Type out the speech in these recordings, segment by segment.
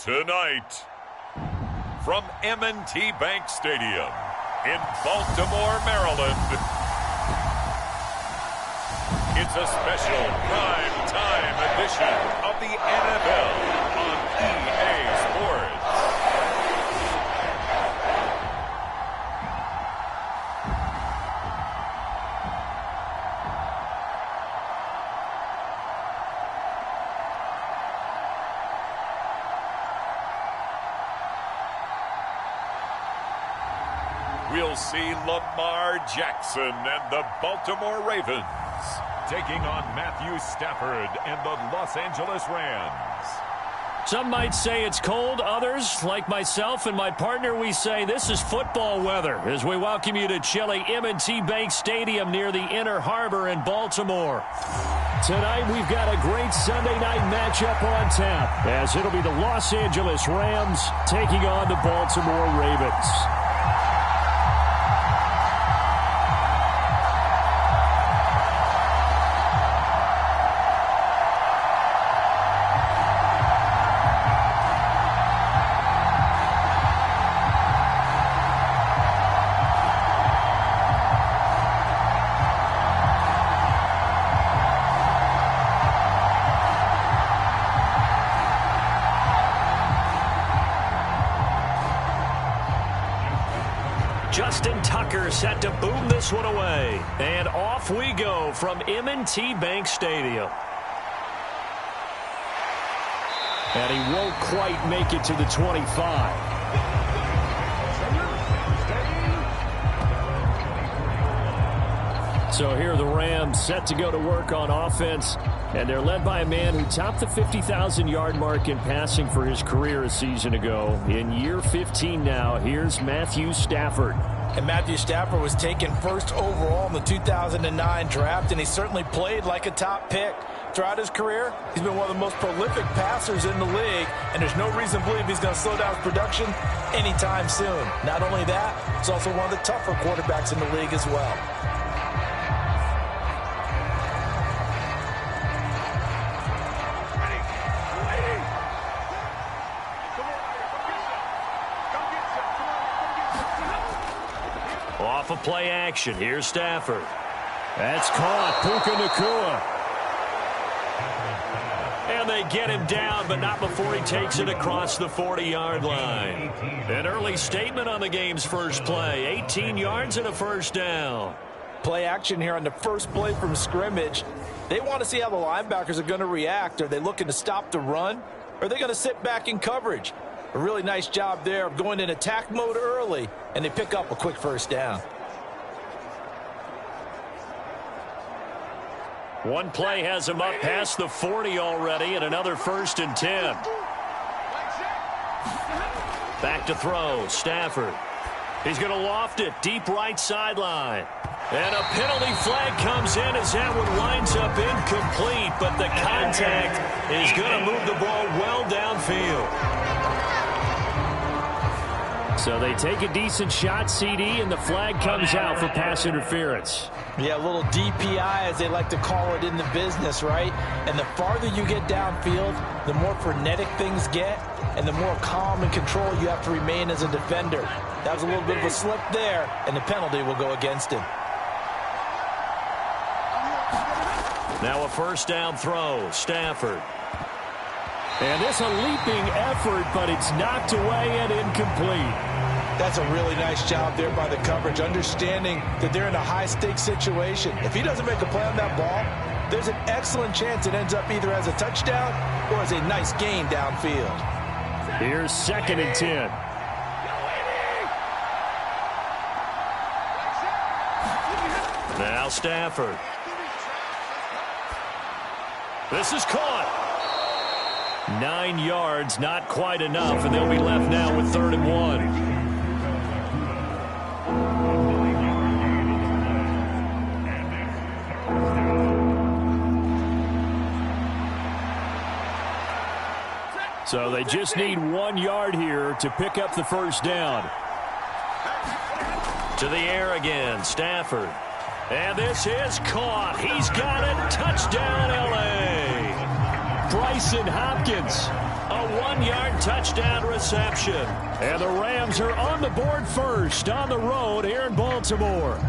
Tonight, from M&T Bank Stadium in Baltimore, Maryland, it's a special prime time edition of the NFL on EA Sports. We'll see Lamar Jackson and the Baltimore Ravens taking on Matthew Stafford and the Los Angeles Rams. Some might say it's cold. Others, like myself and my partner, we say this is football weather as we welcome you to chilly M&T Bank Stadium near the Inner Harbor in Baltimore. Tonight, we've got a great Sunday night matchup on tap as it'll be the Los Angeles Rams taking on the Baltimore Ravens. Justin Tucker set to boom this one away. And off we go from M&T Bank Stadium. And he won't quite make it to the 25. So here are the Rams set to go to work on offense. And they're led by a man who topped the 50,000-yard mark in passing for his career a season ago. In year 15 now, here's Matthew Stafford. And Matthew Stafford was taken first overall in the 2009 draft, and he certainly played like a top pick. Throughout his career, he's been one of the most prolific passers in the league, and there's no reason to believe he's going to slow down his production anytime soon. Not only that, he's also one of the tougher quarterbacks in the league as well. Off of play action, here's Stafford. That's caught, Puka Nacua. And they get him down, but not before he takes it across the 40-yard line. An early statement on the game's first play, 18 yards and a first down. Play action here on the first play from scrimmage. They want to see how the linebackers are going to react. Are they looking to stop the run? Or are they going to sit back in coverage? A really nice job there of going in attack mode early, and they pick up a quick first down. One play has him up past the 40 already, and another 1st and 10. Back to throw, Stafford. He's going to loft it, deep right sideline. And a penalty flag comes in as that one winds up incomplete, but the contact is going to move the ball well downfield. So they take a decent shot, CD, and the flag comes out for pass interference. Yeah, a little DPI, as they like to call it in the business, right? And the farther you get downfield, the more frenetic things get, and the more calm and control you have to remain as a defender. That was a little bit of a slip there, and the penalty will go against him. Now a first down throw, Stafford. And it's a leaping effort, but it's knocked away and incomplete. That's a really nice job there by the coverage, understanding that they're in a high-stakes situation. If he doesn't make a play on that ball, there's an excellent chance it ends up either as a touchdown or as a nice gain downfield. Here's 2nd and 10. Now Stafford. This is caught. 9 yards, not quite enough, and they'll be left now with 3rd and 1. So they just need 1 yard here to pick up the first down. To the air again, Stafford. And this is caught. He's got it. Touchdown, L.A. Bryson Hopkins, a 1-yard touchdown reception. And the Rams are on the board first on the road here in Baltimore.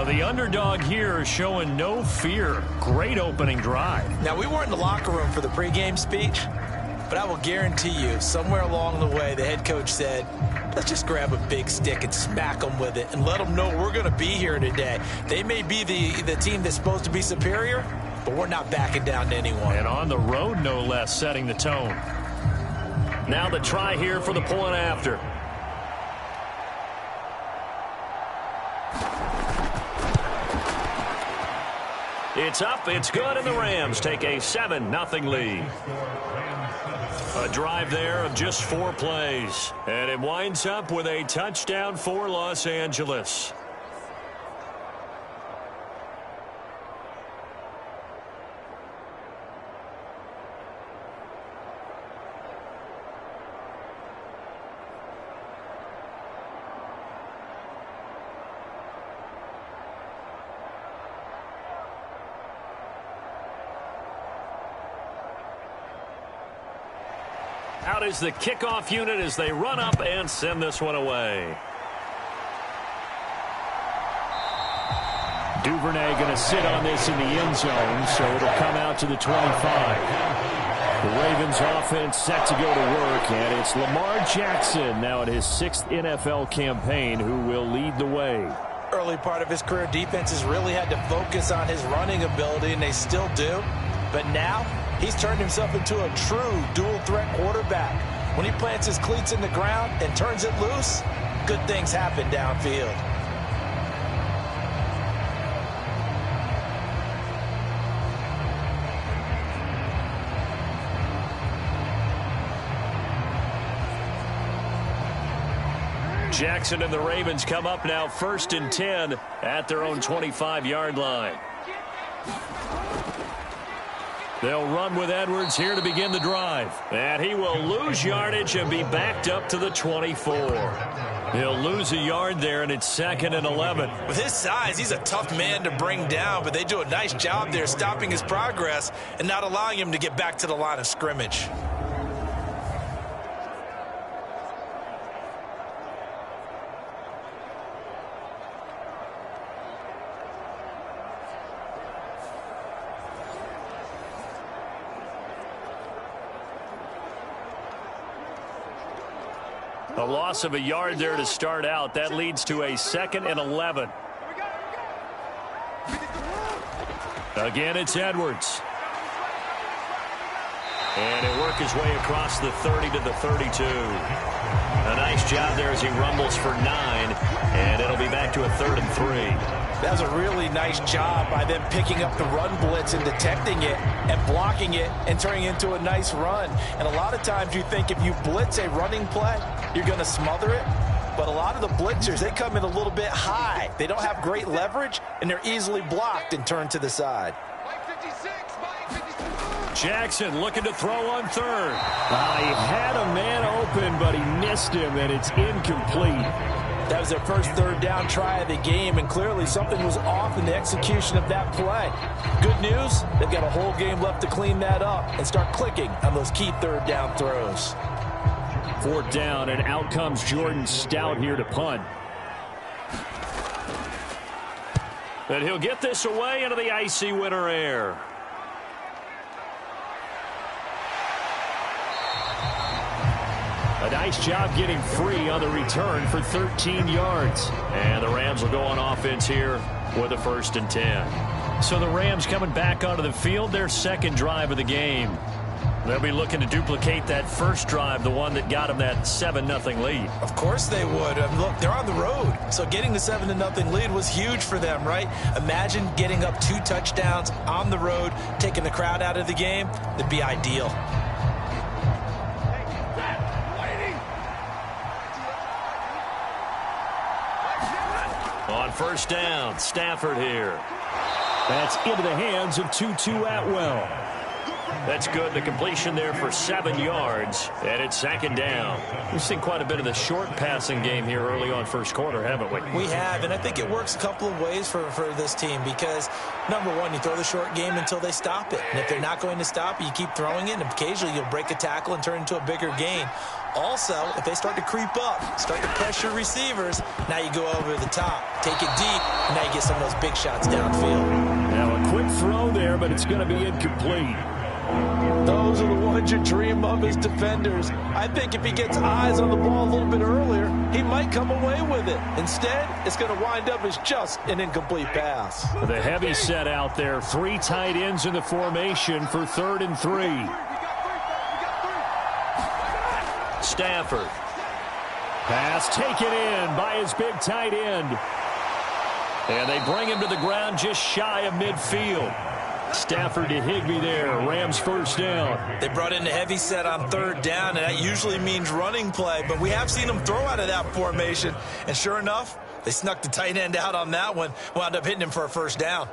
The underdog here showing no fear. Great opening drive. Now, we weren't in the locker room for the pregame speech, but I will guarantee you somewhere along the way the head coach said, let's just grab a big stick and smack them with it and let them know we're going to be here today. They may be the team that's supposed to be superior, but we're not backing down to anyone. And on the road, no less, setting the tone. Now the try here for the point after. It's up, it's good, and the Rams take a 7-0 lead. A drive there of just 4 plays. And it winds up with a touchdown for Los Angeles. Out is the kickoff unit as they run up and send this one away. Duvernay going to sit on this in the end zone, so it'll come out to the 25. The Ravens offense set to go to work, and it's Lamar Jackson now in his 6th NFL campaign who will lead the way. Early part of his career, defenses really had to focus on his running ability, and they still do. But now, he's turned himself into a true dual-threat quarterback. When he plants his cleats in the ground and turns it loose, good things happen downfield. Jackson and the Ravens come up now 1st and 10 at their own 25-yard line. They'll run with Edwards here to begin the drive. And he will lose yardage and be backed up to the 24. He'll lose a yard there, and it's 2nd and 11. With his size, he's a tough man to bring down, but they do a nice job there stopping his progress and not allowing him to get back to the line of scrimmage. A loss of a yard there to start out. That leads to a 2nd and 11. Again, it's Edwards. And he'll work his way across the 30 to the 32. A nice job there as he rumbles for 9. And it'll be back to a 3rd and 3. That was a really nice job by them picking up the run blitz and detecting it and blocking it and turning it into a nice run. And a lot of times you think if you blitz a running play, you're going to smother it. But a lot of the blitzers, they come in a little bit high. They don't have great leverage, and they're easily blocked and turned to the side. Jackson looking to throw on 3rd. He had a man open, but he missed him, and it's incomplete. That was their first 3rd down try of the game, and clearly something was off in the execution of that play. Good news, they've got a whole game left to clean that up and start clicking on those key 3rd down throws. 4th down, and out comes Jordan Stout here to punt. And he'll get this away into the icy winter air. A nice job getting free on the return for 13 yards. And the Rams will go on offense here with a 1st and 10. So the Rams coming back onto the field, their 2nd drive of the game. They'll be looking to duplicate that first drive, the one that got them that 7-0 lead. Of course they would. Look, they're on the road, so getting the 7-0 lead was huge for them, right? Imagine getting up 2 touchdowns on the road, taking the crowd out of the game. That'd be ideal. On 1st down, Stafford here. That's into the hands of Tutu Atwell. That's good. The completion there for 7 yards, and it's second down. We've seen quite a bit of the short passing game here early on first quarter, haven't we? We have, and I think it works a couple of ways for this team because, number one, you throw the short game until they stop it. And if they're not going to stop it, you keep throwing it, and occasionally you'll break a tackle and turn it into a bigger gain. Also, if they start to creep up, start to pressure receivers, now you go over the top, take it deep, and now you get some of those big shots downfield. Now a quick throw there, but it's going to be incomplete. Those are the ones you dream of as defenders. I think if he gets eyes on the ball a little bit earlier, he might come away with it. Instead, it's going to wind up as just an incomplete pass. The heavy set out there. 3 tight ends in the formation for 3rd and 3. Stafford. Pass taken in by his big tight end. And they bring him to the ground just shy of midfield. Stafford to Higbee there. Rams first down. They brought in the heavy set on 3rd down, and that usually means running play. But we have seen them throw out of that formation. And sure enough, they snuck the tight end out on that one. Wound up hitting him for a first down.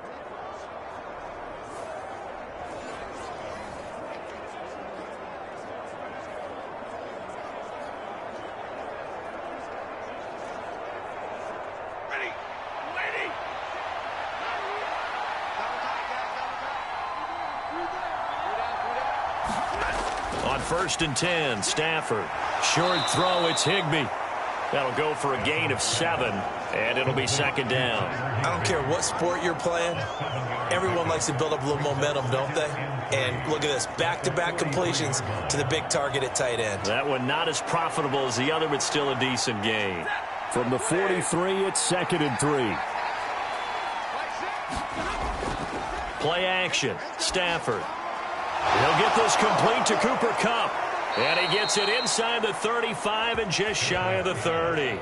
On 1st and 10, Stafford. Short throw, it's Higbee. That'll go for a gain of 7, and it'll be second down. I don't care what sport you're playing. Everyone likes to build up a little momentum, don't they? And look at this, back-to-back completions to the big target at tight end. That one not as profitable as the other, but still a decent gain. From the 43, it's 2nd and 3. Play action, Stafford. He'll get this complete to Cooper Kupp. And he gets it inside the 35 and just shy of the 30.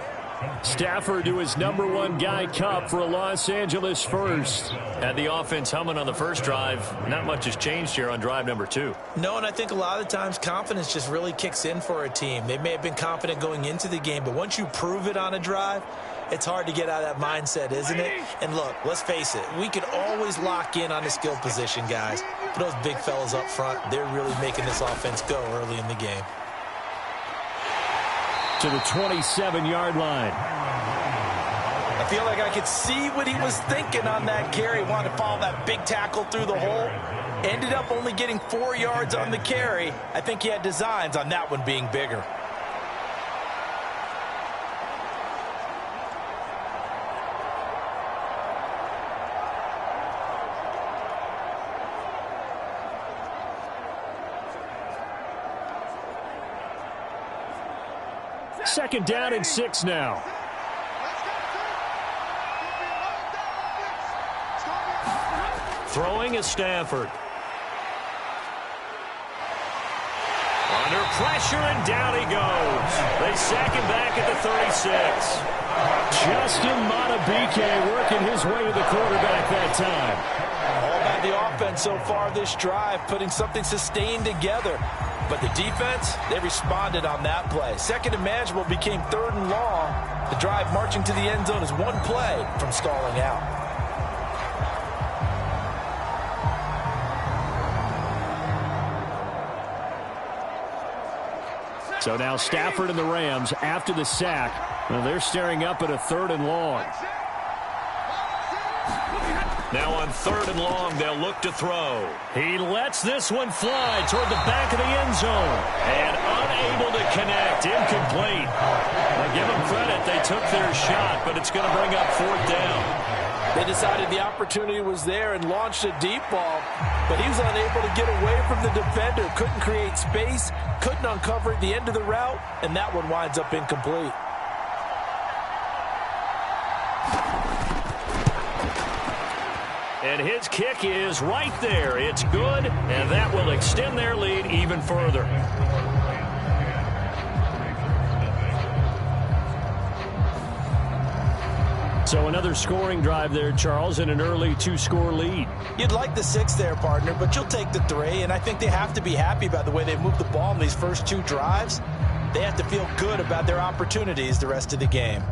Stafford to his number 1 guy, Kupp, for a Los Angeles first. Had the offense humming on the first drive. Not much has changed here on drive number 2. No, and I think a lot of times confidence just really kicks in for a team. They may have been confident going into the game, but once you prove it on a drive, it's hard to get out of that mindset, isn't it? And look, let's face it, we could always lock in on the skill position, guys. But those big fellas up front, they're really making this offense go early in the game. To the 27-yard line. I feel like I could see what he was thinking on that carry. Wanted to follow that big tackle through the hole. Ended up only getting 4 yards on the carry. I think he had designs on that one being bigger. Second down and 6 now. Throwing is Stafford. Under pressure, and down he goes. They sack him back at the 36. Justin Madubuike working his way to the quarterback that time. All about the offense so far this drive, putting something sustained together. But the defense, they responded on that play. Second and manageable became 3rd and long. The drive marching to the end zone is 1 play from stalling out. So now Stafford and the Rams, after the sack, well, they're staring up at a 3rd and long. Now on 3rd and long, they'll look to throw. He lets this one fly toward the back of the end zone. And unable to connect. Incomplete. Now give them credit. They took their shot, but it's going to bring up 4th down. They decided the opportunity was there and launched a deep ball, but he was unable to get away from the defender. Couldn't create space, couldn't uncover the end of the route, and that one winds up incomplete. And his kick is right there. It's good, and that will extend their lead even further. So another scoring drive there, Charles, and an early 2-score lead. You'd like the 6 there, partner, but you'll take the 3, and I think they have to be happy by the way they've moved the ball in these first 2 drives. They have to feel good about their opportunities the rest of the game.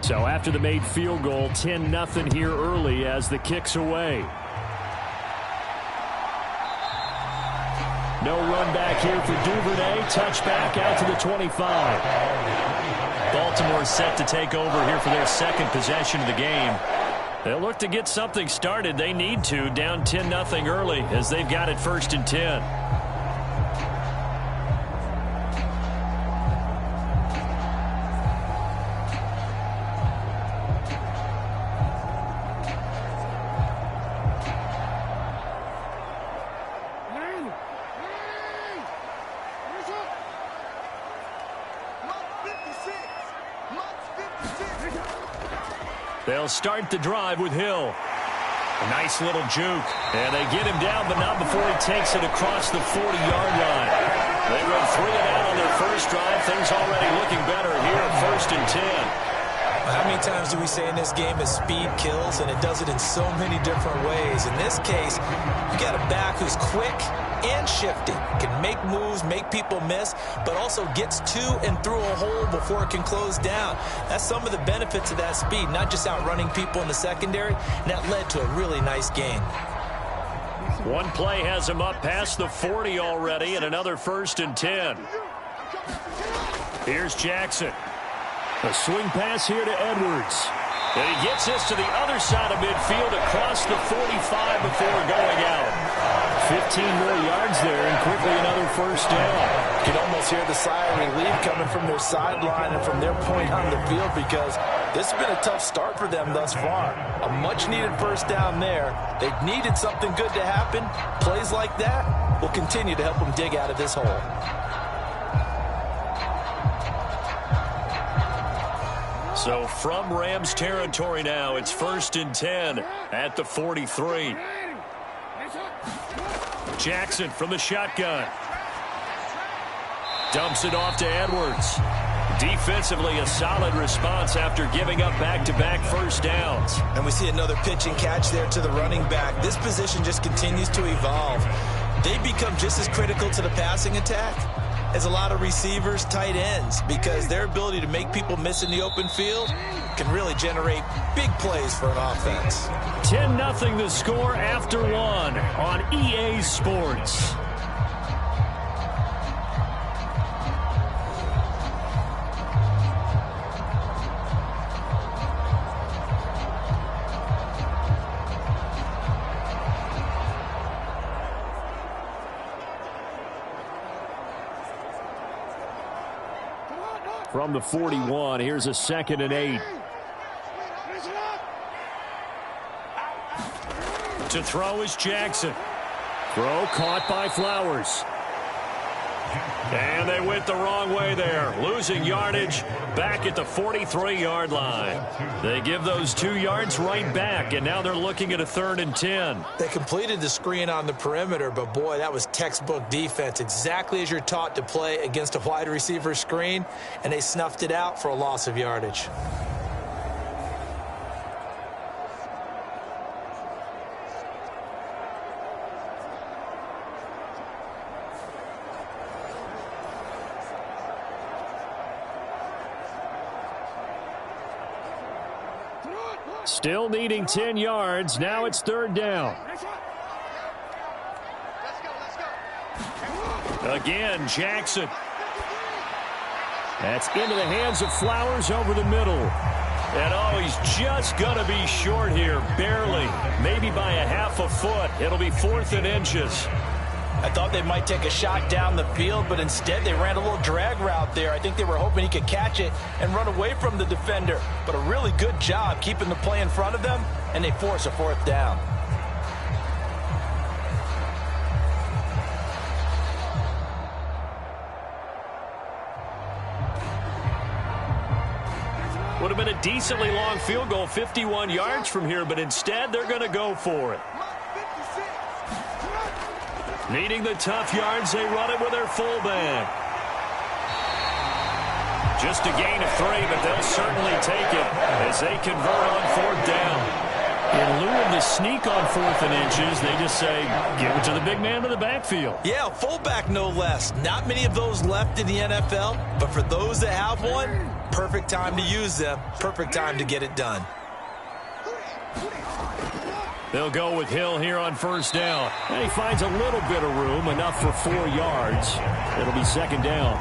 So after the made field goal, 10-0 here early as the kick's away. No run back here for Duvernay. Touchback out to the 25. Baltimore set to take over here for their second possession of the game. They'll look to get something started. They need to, down 10-0 early as they've got it 1st and 10. They'll start the drive with Hill. A nice little juke. And they get him down, but not before he takes it across the 40-yard line. They went 3 and out on their first drive. Things already looking better here at 1st and 10. How many times do we say in this game that speed kills, and it does it in so many different ways? In this case, you got a back who's quick and shifty, can make moves, make people miss, but also gets to and through a hole before it can close down. That's some of the benefits of that speed, not just outrunning people in the secondary, and that led to a really nice gain. One play has him up past the 40 already, and another 1st and 10. Here's Jackson. A swing pass here to Edwards. And he gets this to the other side of midfield across the 45 before going out. 15 more yards there, and quickly another 1st down. You can almost hear the sigh of relief coming from their sideline and from their point on the field, because this has been a tough start for them thus far. A much-needed 1st down there. They needed something good to happen. Plays like that will continue to help them dig out of this hole. So from Rams territory now, it's 1st and 10 at the 43. Jackson from the shotgun. Dumps it off to Edwards. Defensively, a solid response after giving up back-to-back 1st downs. And we see another pitch and catch there to the running back. This position just continues to evolve. They become just as critical to the passing attack as a lot of receivers, tight ends, because their ability to make people miss in the open field can really generate big plays for an offense. 10-0 the score after one on EA Sports. From the 41, here's a 2nd and 8. To throw is Jackson. Throw caught by Flowers. And they went the wrong way there. Losing yardage back at the 43-yard line. They give those 2 yards right back, and now they're looking at a 3rd and 10. They completed the screen on the perimeter, but boy, that was textbook defense. Exactly as you're taught to play against a wide receiver screen, and they snuffed it out for a loss of yardage. Still needing 10 yards. Now it's 3rd down. Again, Jackson. That's into the hands of Flowers over the middle. And oh, he's just going to be short here, barely. Maybe by a half a foot. It'll be 4th and inches. I thought they might take a shot down the field, but instead they ran a little drag route there. I think they were hoping he could catch it and run away from the defender. But a really good job keeping the play in front of them, and they force a 4th down. Would have been a decently long field goal, 51 yards from here, but instead they're going to go for it. Needing the tough yards, they run it with their fullback. Just a gain of 3, but they'll certainly take it as they convert on 4th down. In lieu of the sneak on 4th and inches, they just say, give it to the big man in the backfield. Yeah, fullback no less. Not many of those left in the NFL, but for those that have one, perfect time to use them, perfect time to get it done. They'll go with Hill here on 1st down. And he finds a little bit of room, enough for 4 yards. It'll be 2nd down.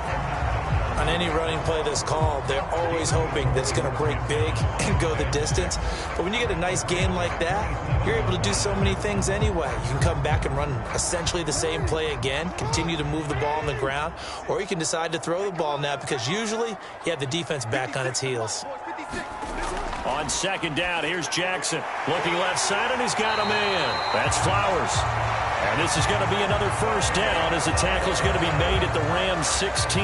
On any running play that's called, they're always hoping that it's going to break big and go the distance. But when you get a nice game like that, you're able to do so many things anyway. You can come back and run essentially the same play again, continue to move the ball on the ground, or you can decide to throw the ball now because usually you have the defense back on its heels. On 2nd down, here's Jackson. Looking left side, and he's got a man. That's Flowers. And this is going to be another 1st down as the tackle is going to be made at the Rams 16.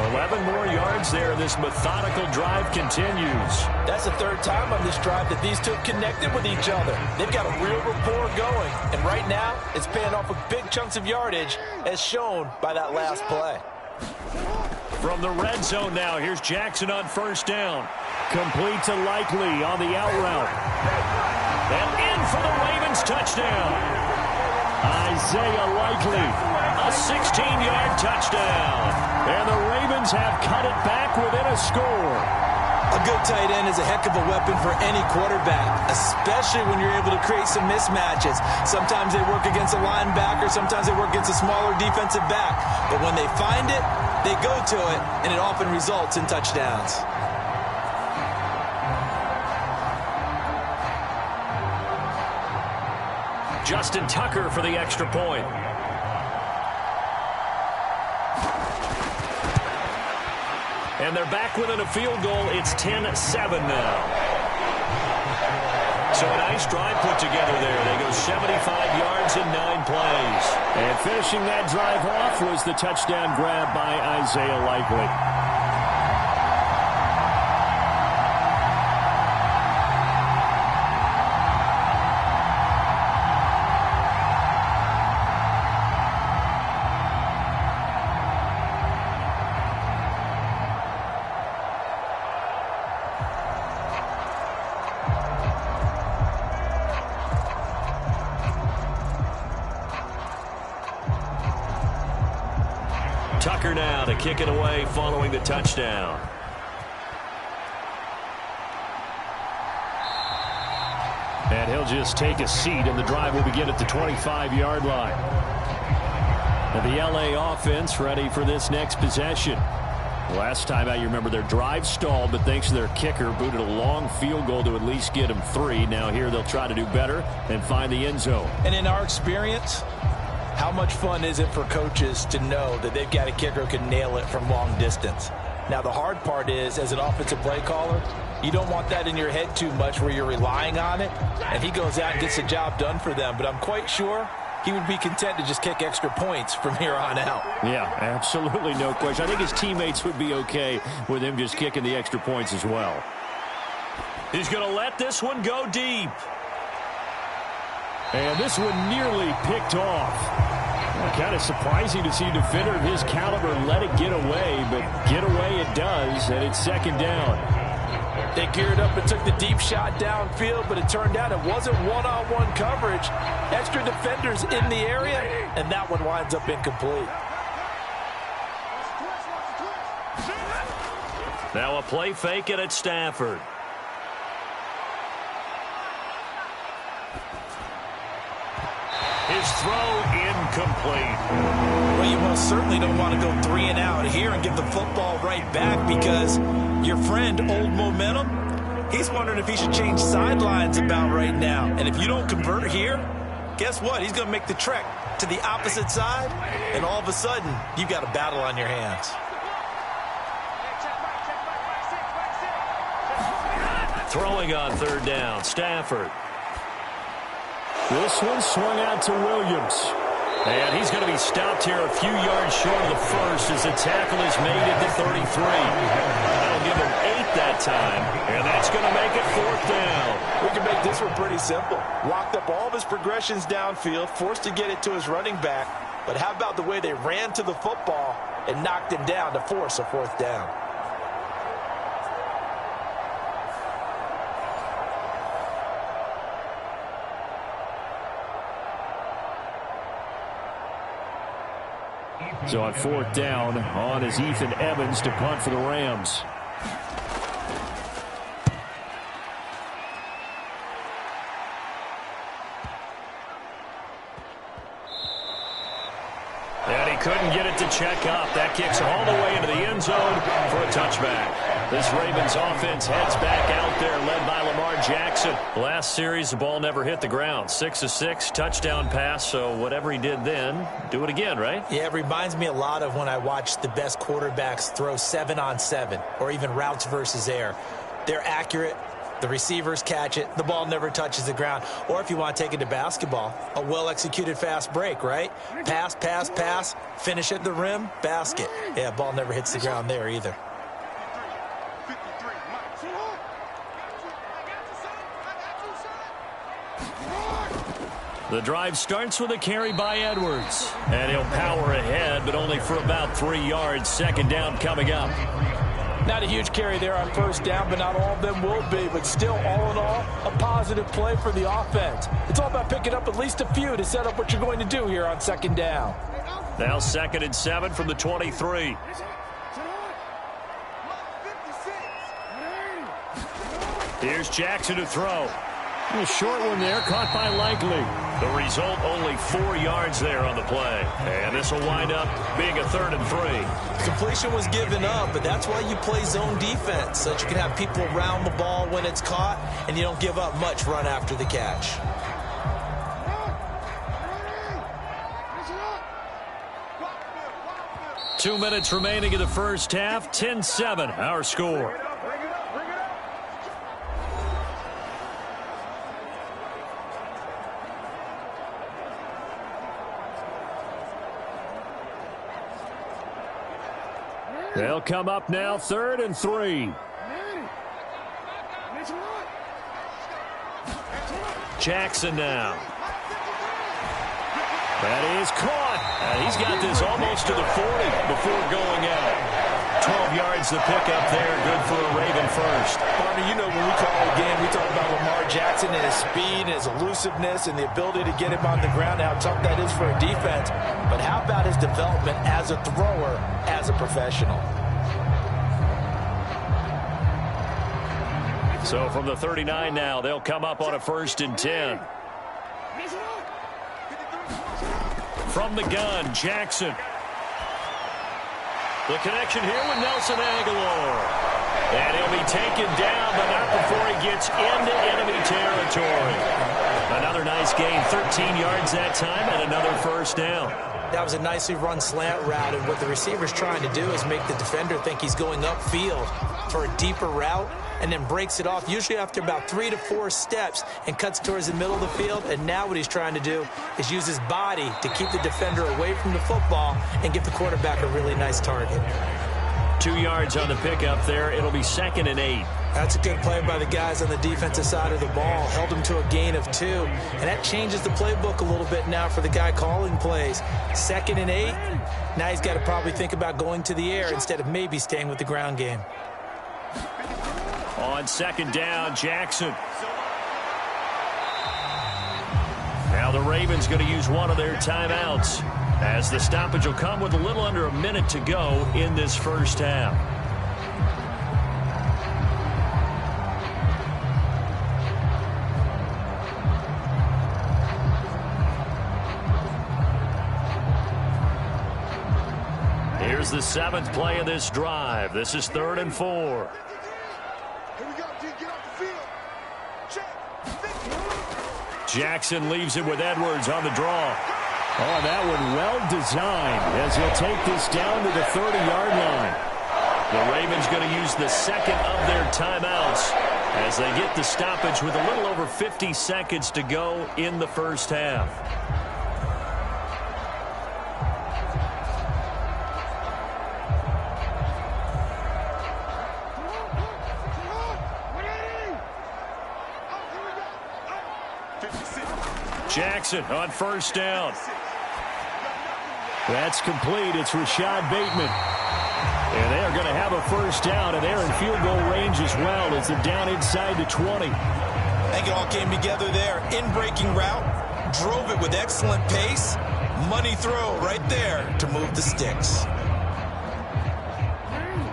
11 more yards there. This methodical drive continues. That's the 3rd time on this drive that these two have connected with each other. They've got a real rapport going. And right now, it's paying off with big chunks of yardage as shown by that last play. From the red zone now, here's Jackson on 1st down. Complete to Likely on the out route. And in for the Ravens touchdown. Isaiah Likely, a 16-yard touchdown. And the Ravens have cut it back within a score. A good tight end is a heck of a weapon for any quarterback, especially when you're able to create some mismatches. Sometimes they work against a linebacker, sometimes they work against a smaller defensive back. But when they find it, they go to it, and it often results in touchdowns. Justin Tucker for the extra point. And they're back within a field goal. It's 10-7 now. So a nice drive put together there. They go 75 yards in 9 plays. And finishing that drive off was the touchdown grab by Isaiah Likely. Tucker now to kick it away following the touchdown. And he'll just take a seat, and the drive will begin at the 25-yard line. And the LA offense ready for this next possession. Last time out, you remember their drive stalled, but thanks to their kicker, booted a long field goal to at least get them 3. Now here they'll try to do better and find the end zone. And in our experience, how much fun is it for coaches to know that they've got a kicker who can nail it from long distance? Now, the hard part is, as an offensive play caller, you don't want that in your head too much where you're relying on it, and he goes out and gets the job done for them. But I'm quite sure he would be content to just kick extra points from here on out. Yeah, absolutely no question. I think his teammates would be okay with him just kicking the extra points as well. He's going to let this one go deep. And this one nearly picked off. Kind of surprising to see a defender of his caliber let it get away, but get away it does, and it's 2nd down. They geared up and took the deep shot downfield, but it turned out it wasn't one-on-one coverage. Extra defenders in the area, and that one winds up incomplete. Now a play fake it at Stafford. His throw incomplete. Well, you most certainly don't want to go 3 and out here and give the football right back because your friend, Old Momentum, he's wondering if he should change sidelines about right now. And if you don't convert here, guess what? He's going to make the trek to the opposite side, and all of a sudden, you've got a battle on your hands. Throwing on 3rd down, Stafford. This one swung out to Williams. And he's going to be stopped here a few yards short of the first as the tackle is made at the 33. That'll give him 8 that time. And that's going to make it 4th down. We can make this one pretty simple. Locked up all of his progressions downfield, forced to get it to his running back. But how about the way they ran to the football and knocked him down to force a 4th down? So on 4th down, on is Ethan Evans to punt for the Rams. And he couldn't get it to check up. That kicks all the way into the end zone for a touchback. This Ravens offense heads back out there, led by Lamar Jackson. Last series, the ball never hit the ground. 6 of 6, touchdown pass. So whatever he did then, do it again, right? Yeah, it reminds me a lot of when I watch the best quarterbacks throw 7-on-7 or even routes versus air. They're accurate. The receivers catch it. The ball never touches the ground. Or if you want to take it to basketball, a well-executed fast break, right? Pass, pass, pass, finish at the rim, basket. Yeah, ball never hits the ground there either. The drive starts with a carry by Edwards. And he'll power ahead, but only for about 3 yards. 2nd down coming up. Not a huge carry there on 1st down, but not all of them will be. But still, all in all, a positive play for the offense. It's all about picking up at least a few to set up what you're going to do here on 2nd down. Now 2nd and 7 from the 23. Here's Jackson to throw. A short one there, caught by Likely. The result, only 4 yards there on the play. And this will wind up being a 3rd and 3. Completion was given up, but that's why you play zone defense, so that you can have people around the ball when it's caught, and you don't give up much run after the catch. Two minutes remaining in the first half. 10-7, our score. They'll come up now, 3rd and 3. Jackson now. That is caught. He's got this almost to the 40 before going out. 12 yards the pickup there. Good for a Raven first. Partner, you know when we call the game, we talk about Lamar Jackson and his speed and his elusiveness and the ability to get him on the ground, how tough that is for a defense. But how about his development as a thrower, as a professional? So from the 39 now, they'll come up on a 1st and 10. From the gun, Jackson. The connection here with Nelson Aguilar. And he'll be taken down, but not before he gets into enemy territory. Another nice gain, 13 yards that time, and another 1st down. That was a nicely run slant route, and what the receiver's trying to do is make the defender think he's going upfield for a deeper route, and then breaks it off, usually after about 3 to 4 steps, and cuts towards the middle of the field. And now what he's trying to do is use his body to keep the defender away from the football and give the quarterback a really nice target. 2 yards on the pickup there. It'll be 2nd and 8. That's a good play by the guys on the defensive side of the ball. Held him to a gain of 2. And that changes the playbook a little bit now for the guy calling plays. 2nd and 8. Now he's got to probably think about going to the air instead of maybe staying with the ground game. On 2nd down, Jackson. Now the Ravens going to use one of their timeouts, as the stoppage will come with a little under a minute to go in this first half. Here's the 7th play of this drive. This is 3rd and 4. Jackson leaves it with Edwards on the draw. Oh, that one well designed, as he'll take this down to the 30-yard line. The Ravens going to use the 2nd of their timeouts as they get the stoppage with a little over 50 seconds to go in the first half. Jackson on 1st down. That's complete. It's Rashad Bateman. And they are going to have a 1st down, and they're in field goal range as well as they're down inside the 20. I think it all came together there. In-breaking route, drove it with excellent pace. Money throw right there to move the sticks.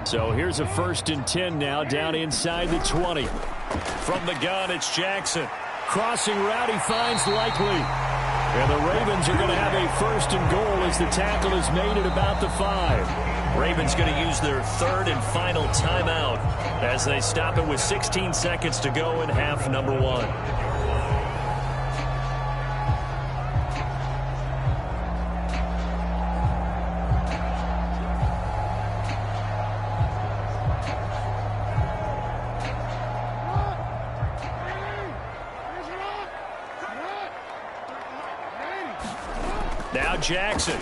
So here's a 1st and 10 now, down inside the 20. From the gun, it's Jackson. Crossing route, he finds Likely. And the Ravens are going to have a 1st and goal as the tackle is made at about the 5. Ravens going to use their 3rd and final timeout as they stop it with 16 seconds to go in half number 1. Now Jackson.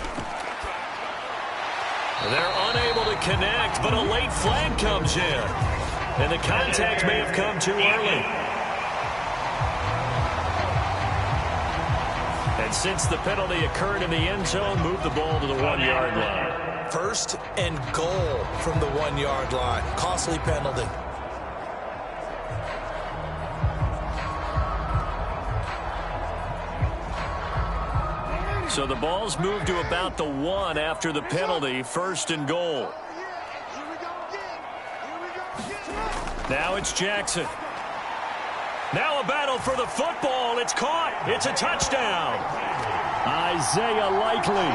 They're unable to connect, but a late flag comes in. And the contact may have come too early. And since the penalty occurred in the end zone, move the ball to the 1-yard line. 1st and goal from the 1-yard line. Costly penalty. So the ball's moved to about the 1 after the penalty. 1st and goal. Now it's Jackson. Now a battle for the football. It's caught. It's a touchdown. Isaiah Likely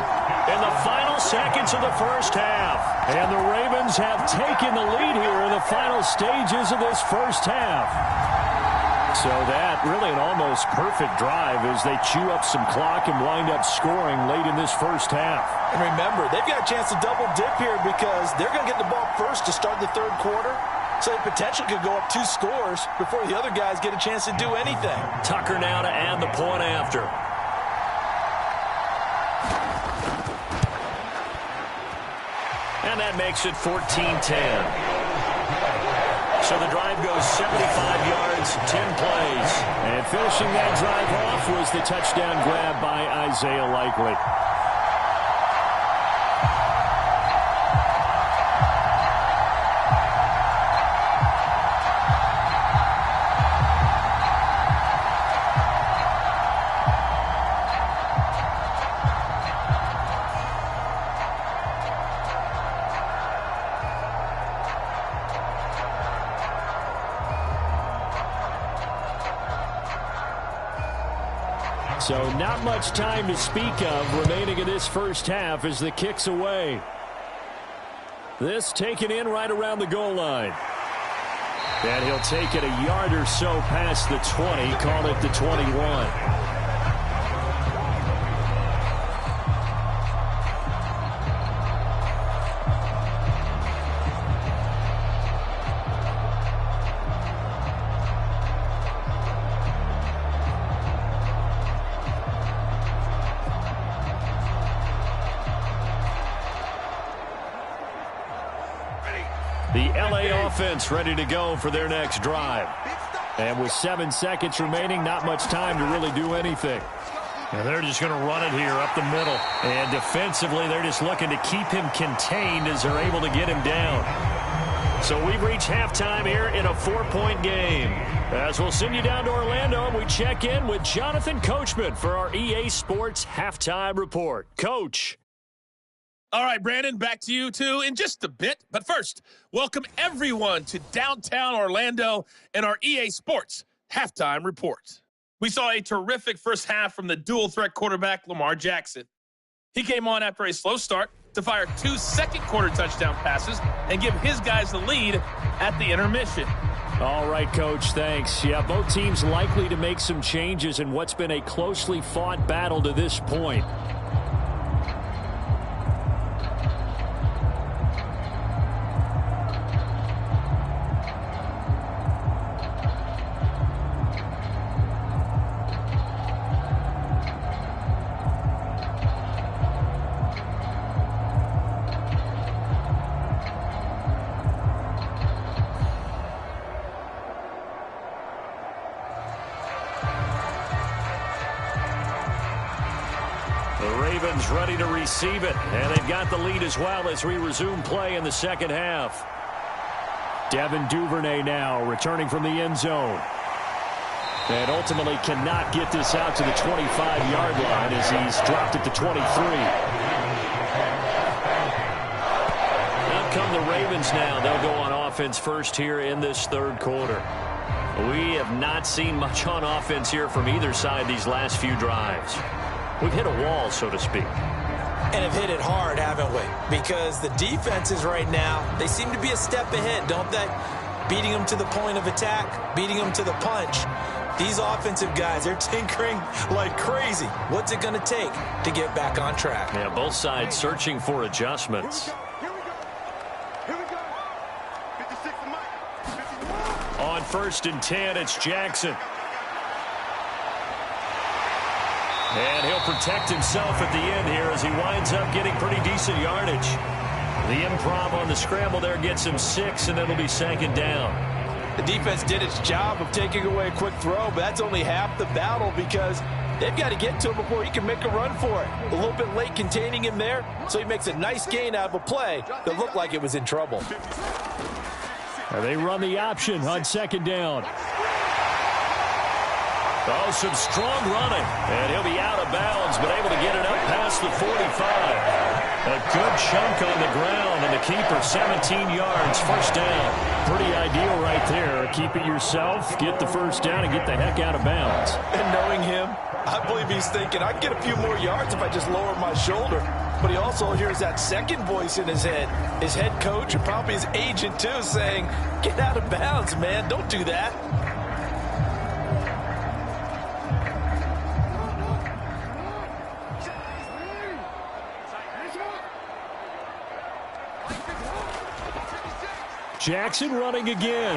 in the final seconds of the 1st half. And the Ravens have taken the lead here in the final stages of this 1st half. So that really an almost perfect drive as they chew up some clock and wind up scoring late in this 1st half. And remember, they've got a chance to double dip here because they're going to get the ball first to start the 3rd quarter. So they potentially could go up 2 scores before the other guys get a chance to do anything. Tucker now to add the point after. And that makes it 14-10. So the drive goes 75 yards, 10 plays. And finishing that drive off was the touchdown grab by Isaiah Likely. So not much time to speak of remaining in this 1st half as the kick's away. This taken in right around the goal line. And he'll take it a yard or so past the 20, call it the 21. The LA offense ready to go for their next drive. And with 7 seconds remaining, not much time to really do anything. And they're just going to run it here up the middle. And defensively, they're just looking to keep him contained as they're able to get him down. So we've reached halftime here in a 4-point game. As we'll send you down to Orlando, and we check in with Jonathan Coachman for our EA Sports Halftime Report. Coach. All right, Brandon, back to you, too, in just a bit. But first, welcome everyone to downtown Orlando and our EA Sports Halftime Report. We saw a terrific 1st half from the dual-threat quarterback, Lamar Jackson. He came on after a slow start to fire 2 second-quarter touchdown passes and give his guys the lead at the intermission. All right, Coach, thanks. Yeah, both teams likely to make some changes in what's been a closely fought battle to this point. Ready to receive it, and they've got the lead as well as we resume play in the 2nd half. Devin Duvernay now returning from the end zone. And ultimately cannot get this out to the 25-yard line as he's dropped at the 23. Out come the Ravens now. They'll go on offense first here in this third quarter. We have not seen much on offense here from either side these last few drives. We've hit a wall, so to speak. And have hit it hard, haven't we? Because the defenses right now, they seem to be a step ahead, don't they? Beating them to the point of attack, beating them to the punch. These offensive guys, they're tinkering like crazy. What's it going to take to get back on track? Yeah, both sides searching for adjustments. On 1st and 10, it's Jackson. And he'll protect himself at the end here as he winds up getting pretty decent yardage. The improv on the scramble there gets him 6, and it'll be 2nd down. The defense did its job of taking away a quick throw, but that's only half the battle because they've got to get to him before he can make a run for it. A little bit late containing him there, so he makes a nice gain out of a play that looked like it was in trouble. They run the option on 2nd down. Oh, some strong running. And he'll be out of bounds, but able to get it up past the 45. A good chunk on the ground, and the keeper 17 yards, 1st down. Pretty ideal right there. Keep it yourself, get the 1st down, and get the heck out of bounds. And knowing him, I believe he's thinking, I can get a few more yards if I just lower my shoulder. But he also hears that second voice in his head. His head coach and probably his agent, too, saying, get out of bounds, man. Don't do that. Jackson running again.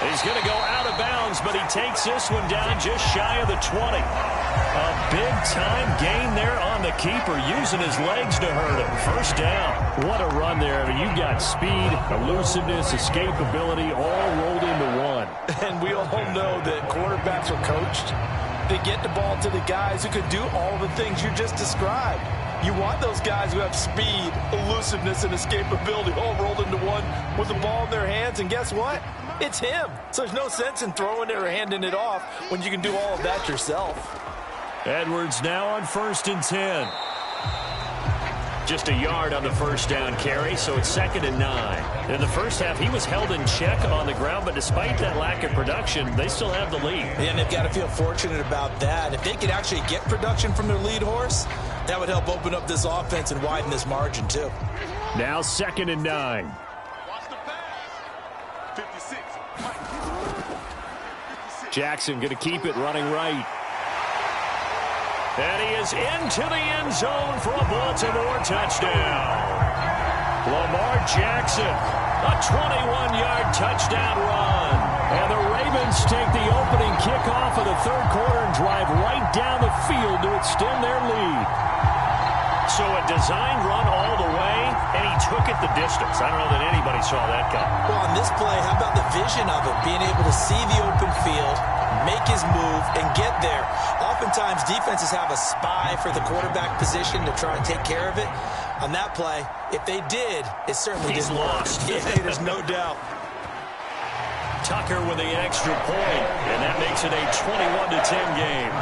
He's going to go out of bounds, but he takes this one down just shy of the 20. A big-time gain there on the keeper, using his legs to hurt him. 1st down. What a run there. I mean, you've got speed, elusiveness, escapability, all rolled into one. And we all know that quarterbacks are coached. They get the ball to the guys who can do all the things you just described. You want those guys who have speed, elusiveness, and escapability all rolled into one with the ball in their hands. And guess what? It's him. So there's no sense in throwing it or handing it off when you can do all of that yourself. Edwards now on 1st and 10. Just a yard on the 1st down carry, so it's 2nd and 9. In the first half, he was held in check on the ground, but despite that lack of production, they still have the lead. And they've got to feel fortunate about that. If they could actually get production from their lead horse, that would help open up this offense and widen this margin, too. Now 2nd and 9. Watch the pass. 56. Jackson going to keep it running right. And he is into the end zone for a Baltimore touchdown. Lamar Jackson, a 21-yard touchdown run. And the Ravens take the opening kickoff of the third quarter and drive right down the field to extend their lead. So a designed run all the way, and he took it the distance. I don't know that anybody saw that coming. Well, on this play, how about the vision of it? Being able to see the open field, make his move, and get there. Oftentimes, defenses have a spy for the quarterback position to try and take care of it. On that play, if they did, it certainly didn't work. Yeah, there's no doubt. Tucker with the extra point, and that makes it a 21-10 game.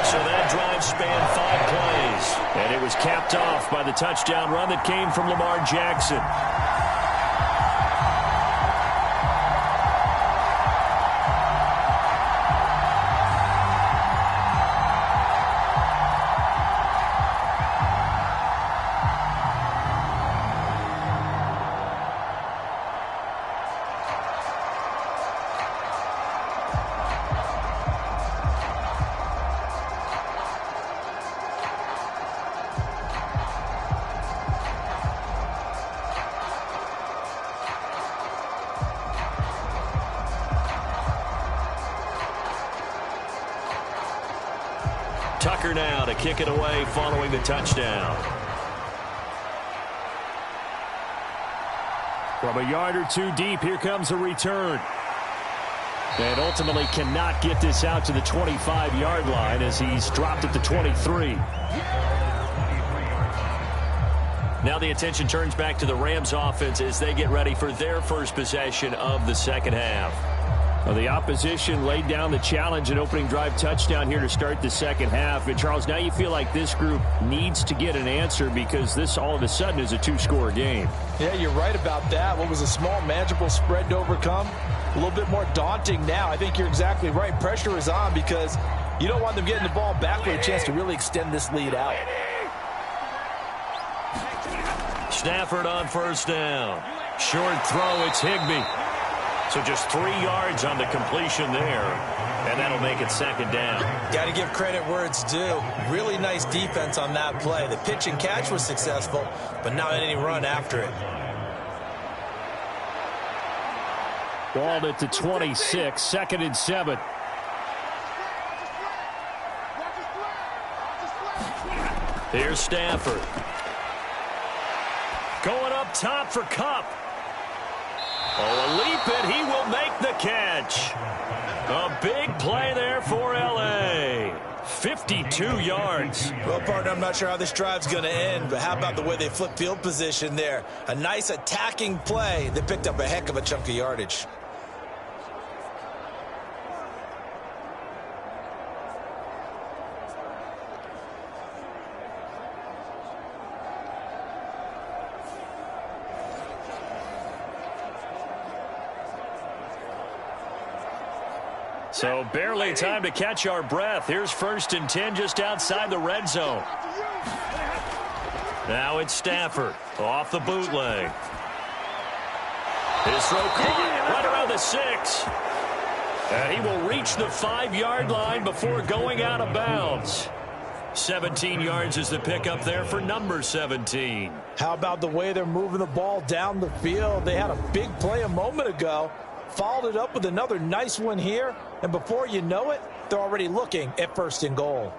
So that drive spanned 5 plays, and it was capped off by the touchdown run that came from Lamar Jackson. Tucker now to kick it away following the touchdown. From a yard or two deep, here comes a return. And ultimately cannot get this out to the 25-yard line as he's dropped at the 23. Now the attention turns back to the Rams offense as they get ready for their first possession of the second half. Well, the opposition laid down the challenge and opening drive touchdown here to start the second half. And, Charles, now you feel like this group needs to get an answer because this all of a sudden is a two-score game. Yeah, you're right about that. What was a small, manageable spread to overcome? A little bit more daunting now. I think you're exactly right. Pressure is on because you don't want them getting the ball back with a chance to really extend this lead out. Stafford on first down. Short throw, it's Higbee. So just 3 yards on the completion there, and that'll make it second down. Got to give credit where it's due. Really nice defense on that play. The pitch and catch was successful, but not any run after it. Balled at the 26, 2nd and 7. Here's Stafford. Going up top for Kupp. Oh, a leap it. He will make the catch. A big play there for L.A. 52 yards. Well, partner, I'm not sure how this drive's going to end, but how about the way they flip field position there? A nice attacking play that picked up a heck of a chunk of yardage. So barely time to catch our breath. Here's 1st and 10 just outside the red zone. Now it's Stafford off the bootleg. His throw caught right around the 6. And he will reach the 5-yard line before going out of bounds. 17 yards is the pickup there for number 17. How about the way they're moving the ball down the field? They had a big play a moment ago. Followed it up with another nice one here, and before you know it, they're already looking at 1st and goal.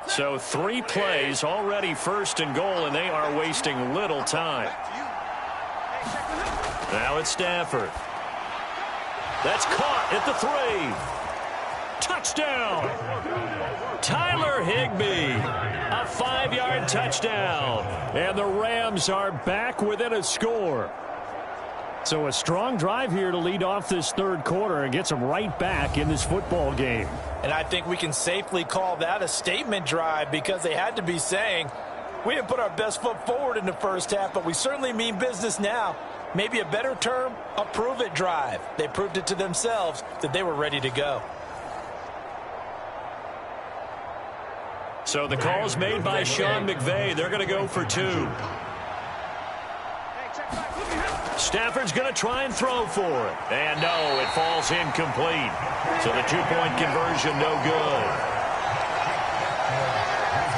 So 3 plays already 1st and goal, and they are wasting little time. Now it's Stafford. That's caught at the 3. Touchdown! Tyler Higbee, a 5-yard touchdown. And the Rams are back within a score. So a strong drive here to lead off this 3rd quarter and gets them right back in this football game. And I think we can safely call that a statement drive because they had to be saying, we didn't put our best foot forward in the first half, but we certainly mean business now. Maybe a better term, a prove-it drive. They proved it to themselves that they were ready to go. So the call's made by Sean McVay. They're going to go for 2. Stafford's going to try and throw for it. And no, it falls incomplete. So the 2-point conversion, no good.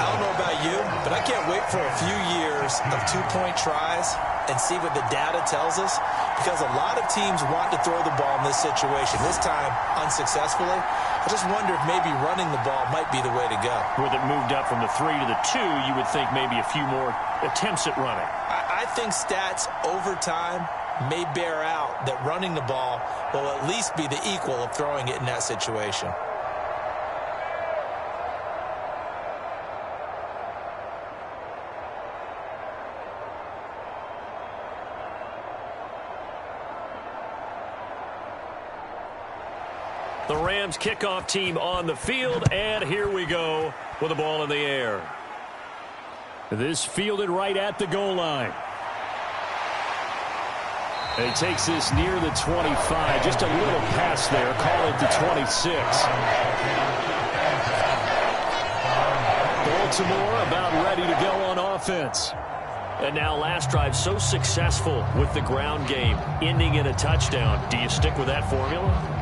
I don't know about you, but I can't wait for a few years of 2-point tries and see what the data tells us, because a lot of teams want to throw the ball in this situation. This time, unsuccessfully. I just wonder if maybe running the ball might be the way to go. With it moved up from the 3 to the 2, you would think maybe a few more attempts at running. I think stats over time may bear out that running the ball will at least be the equal of throwing it in that situation. The Rams kickoff team on the field, and here we go with the ball in the air. This fielded right at the goal line. And he takes this near the 25. Just a little pass there. Call it the 26. Baltimore about ready to go on offense. And now last drive so successful with the ground game, ending in a touchdown. Do you stick with that formula?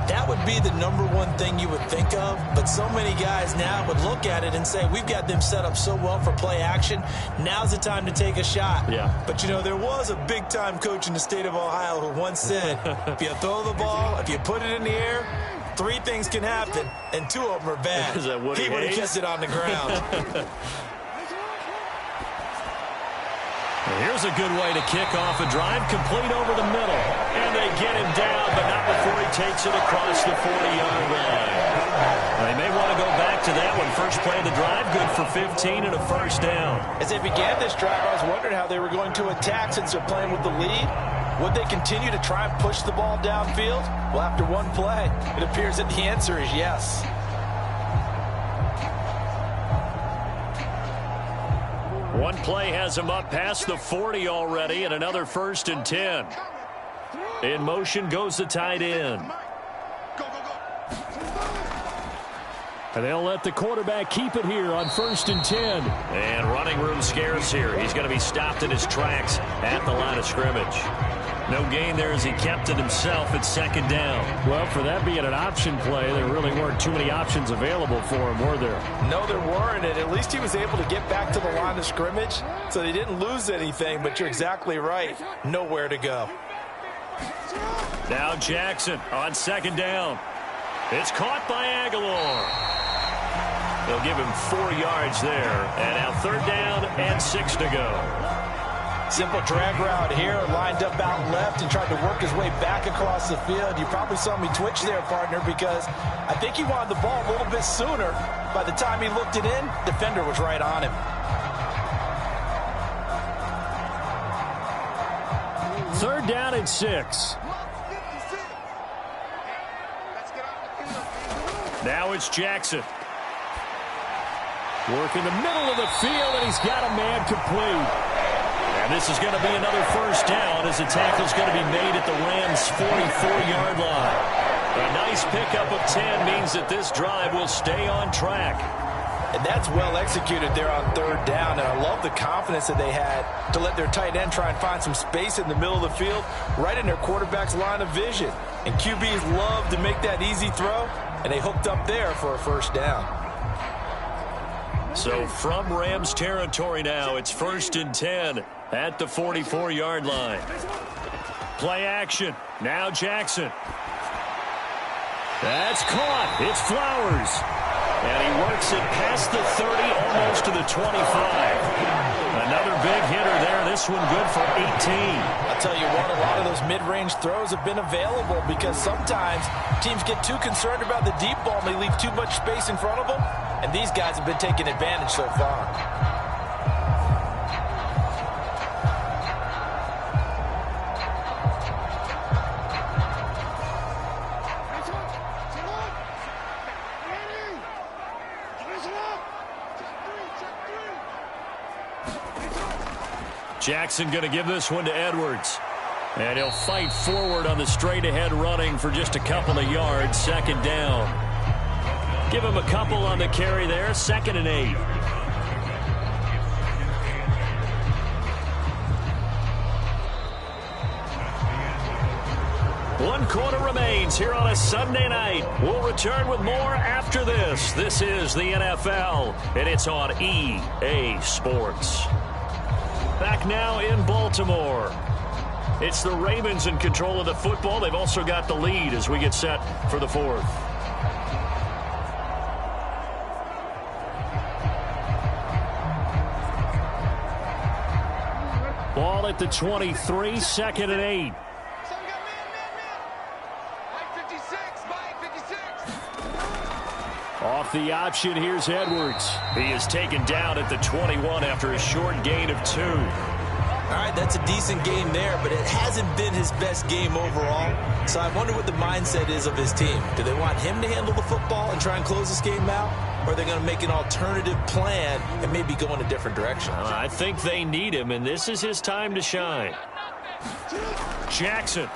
That would be the number one thing you would think of, but so many guys now would look at it and say, we've got them set up so well for play action. Now's the time to take a shot. Yeah. But, you know, there was a big-time coach in the state of Ohio who once said, if you throw the ball, if you put it in the air, 3 things can happen, and 2 of them are bad. Is that Woody he would have Hayes? kept it on the ground. Here's a good way to kick off a drive, complete over the middle. And they get him down, but not before he takes it across the 40-yard line. They may want to go back to that one. First play of the drive, good for 15 and a first down. As they began this drive, I was wondering how they were going to attack since they're playing with the lead. Would they continue to try and push the ball downfield? Well, after one play, it appears that the answer is yes. One play has him up past the 40 already, and another 1st and 10. In motion goes the tight end. And they'll let the quarterback keep it here on 1st and 10. And running room scarce here. He's going to be stopped in his tracks at the line of scrimmage. No gain there as he kept it himself at 2nd down. Well, for that being an option play, there really weren't too many options available for him, were there? No, there weren't, and at least he was able to get back to the line of scrimmage, so they didn't lose anything, but you're exactly right. Nowhere to go. Now Jackson on 2nd down. It's caught by Aguilar. They'll give him 4 yards there, and now 3rd down and 6 to go. Simple drag route here, lined up out left and tried to work his way back across the field. You probably saw me twitch there, partner, because I think he wanted the ball a little bit sooner. By the time he looked it in, defender was right on him. 3rd down and 6. Now it's Jackson. Work in the middle of the field, and he's got a man complete. And this is going to be another 1st down as the tackle's going to be made at the Rams' 44-yard line. A nice pickup of 10 means that this drive will stay on track. And that's well executed there on 3rd down, and I love the confidence that they had to let their tight end try and find some space in the middle of the field, right in their quarterback's line of vision. And QBs love to make that easy throw, and they hooked up there for a 1st down. So from Rams territory now, it's 1st and 10 at the 44-yard line. Play action. Now Jackson. That's caught. It's Flowers. And he works it past the 30, almost to the 25. Another big hitter there. This one good for 18. I'll tell you what, a lot of those mid-range throws have been available because sometimes teams get too concerned about the deep ball and they leave too much space in front of them. And these guys have been taking advantage so far. Jackson going to give this one to Edwards. And he'll fight forward on the straight-ahead running for just a couple of yards. 2nd down. Give him a couple on the carry there. 2nd and 8. One quarter remains here on a Sunday night. We'll return with more after this. This is the NFL, and it's on EA Sports. Back now in Baltimore. It's the Ravens in control of the football. They've also got the lead as we get set for the 4th. Ball at the 23, 2nd and 8. Off the option, here's Edwards. He is taken down at the 21 after a short gain of 2. All right, that's a decent game there, but it hasn't been his best game overall. So I wonder what the mindset is of his team. Do they want him to handle the football and try and close this game out? Or are they going to make an alternative plan and maybe go in a different direction? I think they need him, and this is his time to shine. Jackson.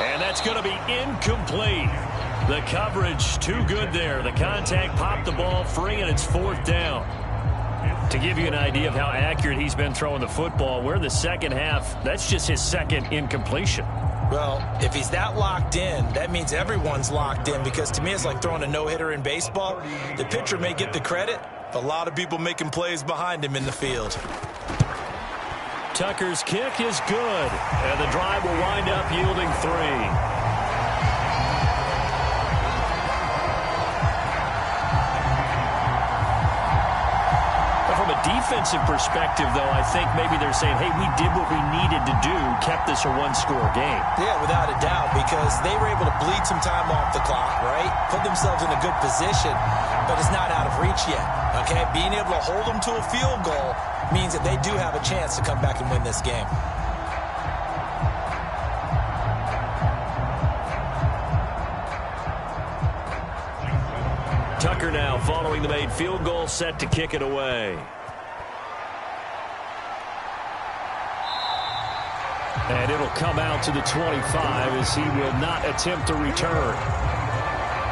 And that's going to be incomplete. The coverage too good there. The contact popped the ball free, and it's 4th down. To give you an idea of how accurate he's been throwing the football, we're in the 2nd half. That's just his 2nd incompletion. Well, if he's that locked in, that means everyone's locked in, because to me it's like throwing a no-hitter in baseball. The pitcher may get the credit, but a lot of people making plays behind him in the field. Tucker's kick is good, and the drive will wind up yielding 3. defensive perspective, though, I think maybe they're saying, hey, we did what we needed to do, kept this a one-score game. Yeah, without a doubt, because they were able to bleed some time off the clock, right? Put themselves in a good position, but it's not out of reach yet, okay? Being able to hold them to a field goal means that they do have a chance to come back and win this game. Tucker now following the made field goal, set to kick it away. And it'll come out to the 25 as he will not attempt to return.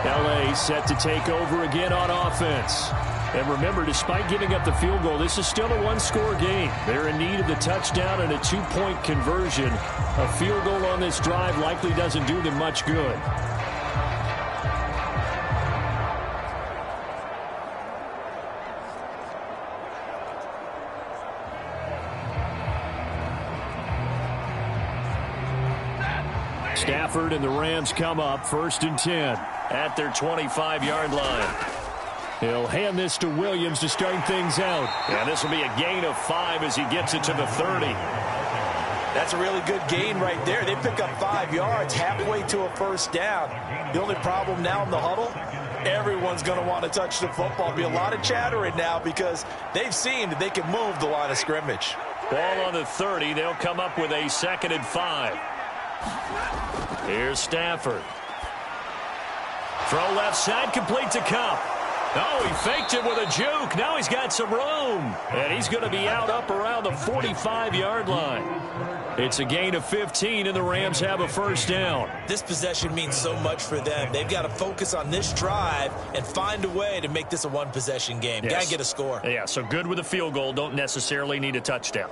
L.A. set to take over again on offense. And remember, despite giving up the field goal, this is still a one-score game. They're in need of the touchdown and a two-point conversion. A field goal on this drive likely doesn't do them much good. Stafford and the Rams come up 1st and 10 at their 25-yard line. He'll hand this to Williams to start things out. And this will be a gain of 5 as he gets it to the 30. That's a really good gain right there. They pick up 5 yards halfway to a first down. The only problem now in the huddle, everyone's going to want to touch the football. Be a lot of chattering now because they've seen that they can move the line of scrimmage. Ball on the 30. They'll come up with a 2nd and 5. Here's Stafford. Throw left side, complete to Cup. Oh, he faked it with a juke. Now he's got some room. And he's going to be out up around the 45-yard line. It's a gain of 15, and the Rams have a first down. This possession means so much for them. They've got to focus on this drive and find a way to make this a one-possession game. Yes. Got to get a score. Yeah, so good with a field goal. Don't necessarily need a touchdown.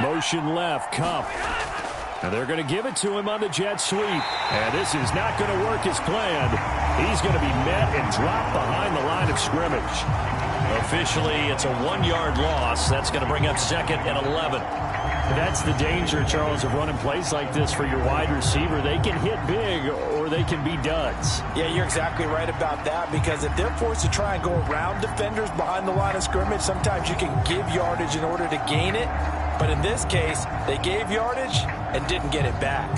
Motion left, Cup. And they're going to give it to him on the jet sweep. And this is not going to work as planned. He's going to be met and dropped behind the line of scrimmage. Officially, it's a 1-yard loss. That's going to bring up 2nd and 11. That's the danger, Charles, of running plays like this for your wide receiver. They can hit big or they can be duds. Yeah, you're exactly right about that, because if they're forced to try and go around defenders behind the line of scrimmage, sometimes you can give yardage in order to gain it. But in this case, they gave yardage and didn't get it back.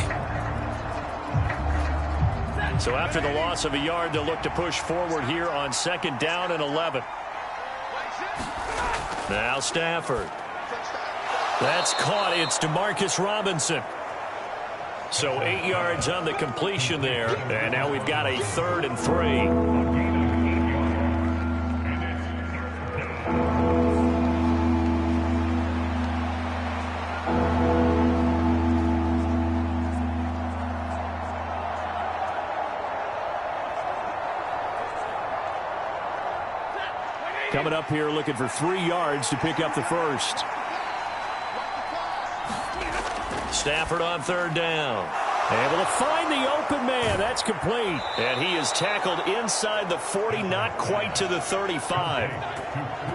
So after the loss of a yard, they'll look to push forward here on 2nd down and 11. Now Stafford. That's caught. It's DeMarcus Robinson. So 8 yards on the completion there. And now we've got a 3rd and 3. Coming up here looking for 3 yards to pick up the first. Stafford on 3rd down. Able to find the open man. That's complete. And he is tackled inside the 40, not quite to the 35.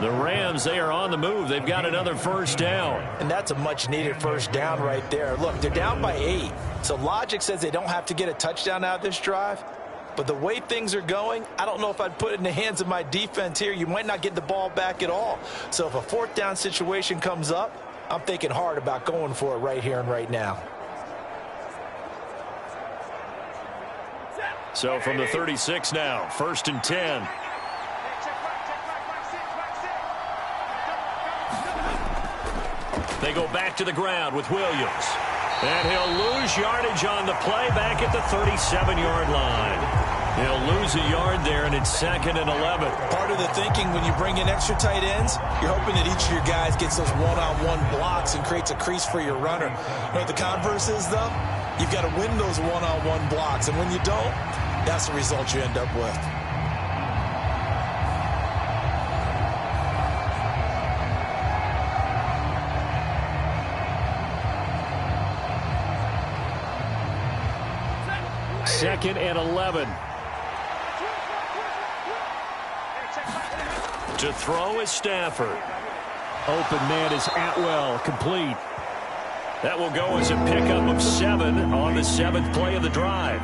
The Rams, they are on the move. They've got another first down. And that's a much-needed first down right there. Look, they're down by 8. So logic says they don't have to get a touchdown out of this drive. But the way things are going, I don't know if I'd put it in the hands of my defense here. You might not get the ball back at all. So if a 4th down situation comes up, I'm thinking hard about going for it right here and right now. So from the 36 now, 1st and 10. They go back to the ground with Williams. And he'll lose yardage on the play back at the 37-yard line. He'll lose a yard there, and it's 2nd and 11. Part of the thinking when you bring in extra tight ends, you're hoping that each of your guys gets those one-on-one blocks and creates a crease for your runner. You know what the converse is, though? You've got to win those one-on-one blocks, and when you don't, that's the result you end up with. Second and 11. To throw is Stafford. Open man is Atwell, complete. That will go as a pickup of 7 on the 7th play of the drive.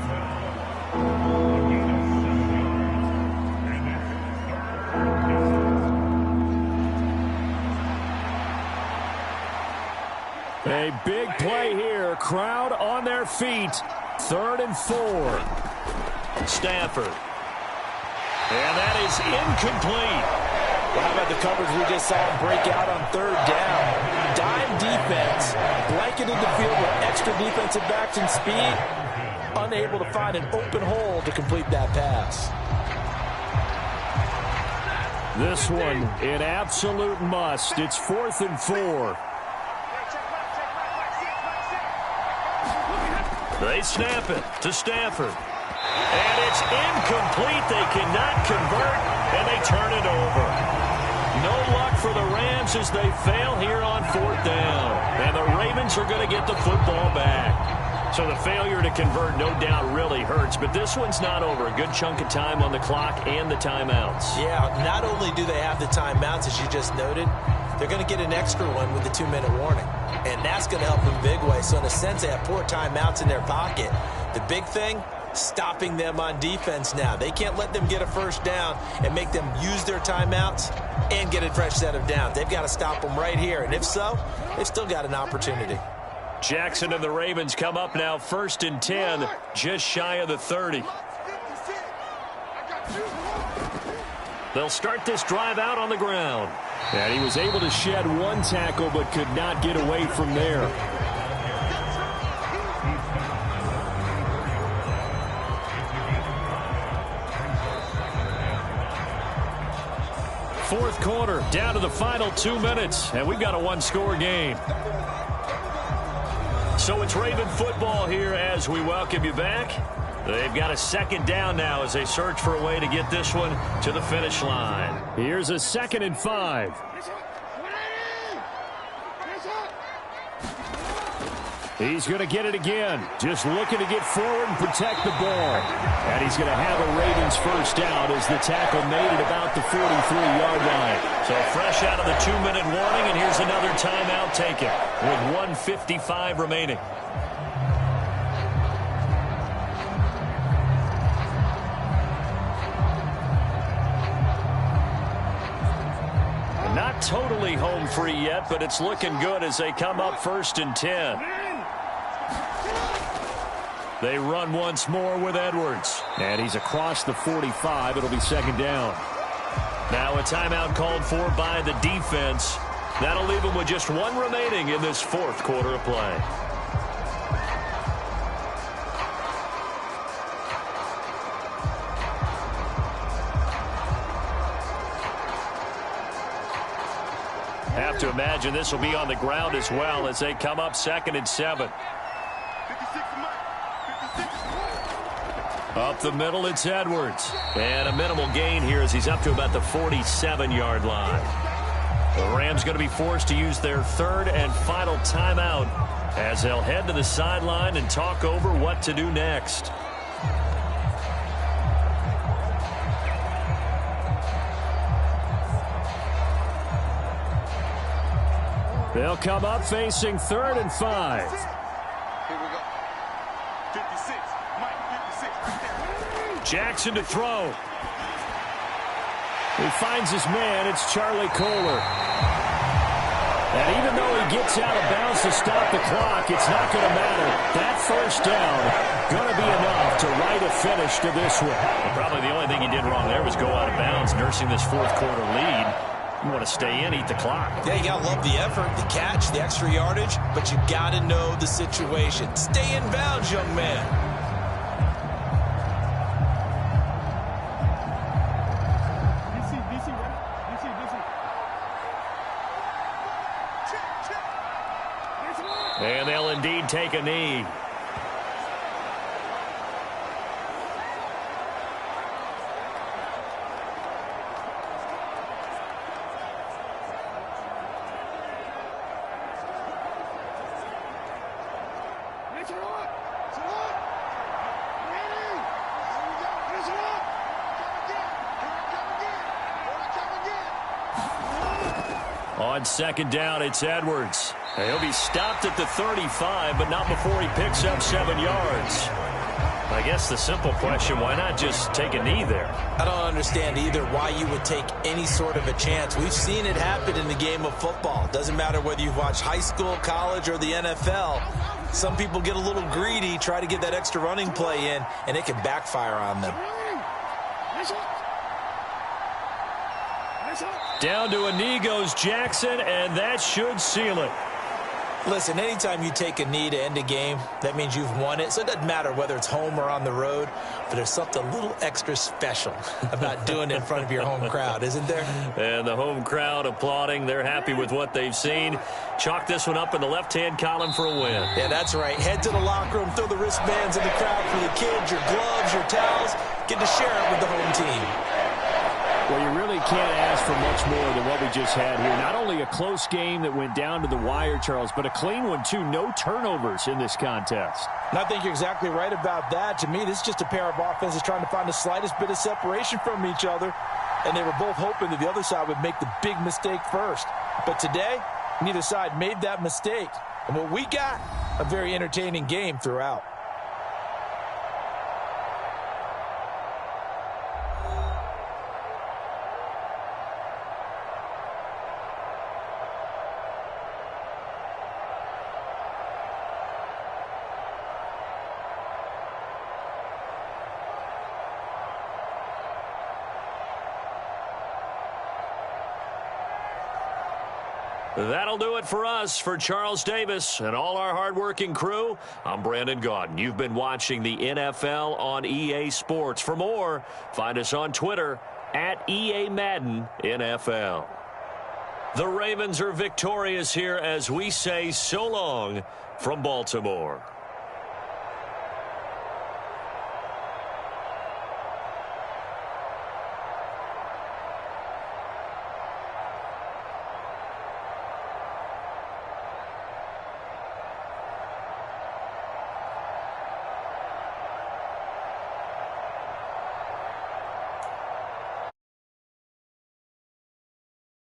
A big play here. Crowd on their feet. 3rd and 4. Stafford. And that is incomplete. Well, how about the coverage we just saw him break out on 3rd down? Dime defense, blanketed the field with extra defensive backs and speed, unable to find an open hole to complete that pass. This one, an absolute must. It's 4th and 4. They snap it to Stafford. And it's incomplete. They cannot convert, and they turn it over. No luck for the Rams as they fail here on 4th down. And the Ravens are going to get the football back. So the failure to convert, no doubt, really hurts. But this one's not over. A good chunk of time on the clock and the timeouts. Yeah, not only do they have the timeouts, as you just noted, they're going to get an extra one with the 2-minute warning. And that's going to help them big way. So in a sense, they have 4 timeouts in their pocket. The big thing, stopping them on defense now. They can't let them get a first down and make them use their timeouts and get a fresh set of downs. They've got to stop them right here. And if so, they've still got an opportunity. Jackson and the Ravens come up now 1st and 10, just shy of the 30. They'll start this drive out on the ground. And he was able to shed 1 tackle but could not get away from there. Fourth quarter, down to the final 2 minutes, and we've got a 1-score game. So it's Raven football here as we welcome you back. They've got a 2nd down now as they search for a way to get this one to the finish line. Here's a 2nd and 5. He's going to get it again. Just looking to get forward and protect the ball. And he's going to have a Ravens first down as the tackle made it about the 43-yard line. So fresh out of the 2-minute warning, and here's another timeout taken with 1:55 remaining. Not totally home free yet, but it's looking good as they come up 1st and 10. They run once more with Edwards. And he's across the 45. It'll be 2nd down. Now a timeout called for by the defense. That'll leave them with just 1 remaining in this 4th quarter of play. Have to imagine this will be on the ground as well as they come up 2nd and 7. Up the middle, it's Edwards. And a minimal gain here as he's up to about the 47-yard line. The Rams going to be forced to use their 3rd and final timeout as they'll head to the sideline and talk over what to do next. They'll come up facing 3rd and 5. Here we go. 56. Mike, 56 right there. Jackson to throw. He finds his man. It's Charlie Kohler. And even though he gets out of bounds to stop the clock, it's not going to matter. That first down going to be enough to write a finish to this one. Well, probably the only thing he did wrong there was go out of bounds, nursing this 4th quarter lead. You want to stay in, eat the clock. Yeah, you got to love the effort, the catch, the extra yardage, but you got to know the situation. Stay in bounds, young man. And they'll indeed take a knee. On second down, it's Edwards. And he'll be stopped at the 35, but not before he picks up 7 yards. I guess the simple question, why not just take a knee there? I don't understand either why you would take any sort of a chance. We've seen it happen in the game of football. Doesn't matter whether you've watched high school, college, or the NFL. Some people get a little greedy, try to get that extra running play in, and it can backfire on them. Down to a knee goes Jackson, and that should seal it. Listen, anytime you take a knee to end a game, that means you've won it. So it doesn't matter whether it's home or on the road, but there's something a little extra special about doing it in front of your home crowd, isn't there? And the home crowd applauding. They're happy with what they've seen. Chalk this one up in the left-hand column for a win. Yeah, that's right. Head to the locker room, throw the wristbands in the crowd for the kids, your gloves, your towels. Get to share it with the home team. Well, you really can't ask for much more than what we just had here. Not only a close game that went down to the wire, Charles, but a clean one, too. No turnovers in this contest. And I think you're exactly right about that. To me, this is just a pair of offenses trying to find the slightest bit of separation from each other. And they were both hoping that the other side would make the big mistake first. But today, neither side made that mistake. And what we got, a very entertaining game throughout. That'll do it for us. For Charles Davis and all our hardworking crew, I'm Brandon Gaudin. You've been watching the NFL on EA Sports. For more, find us on Twitter at EA Madden NFL. The Ravens are victorious here as we say so long from Baltimore.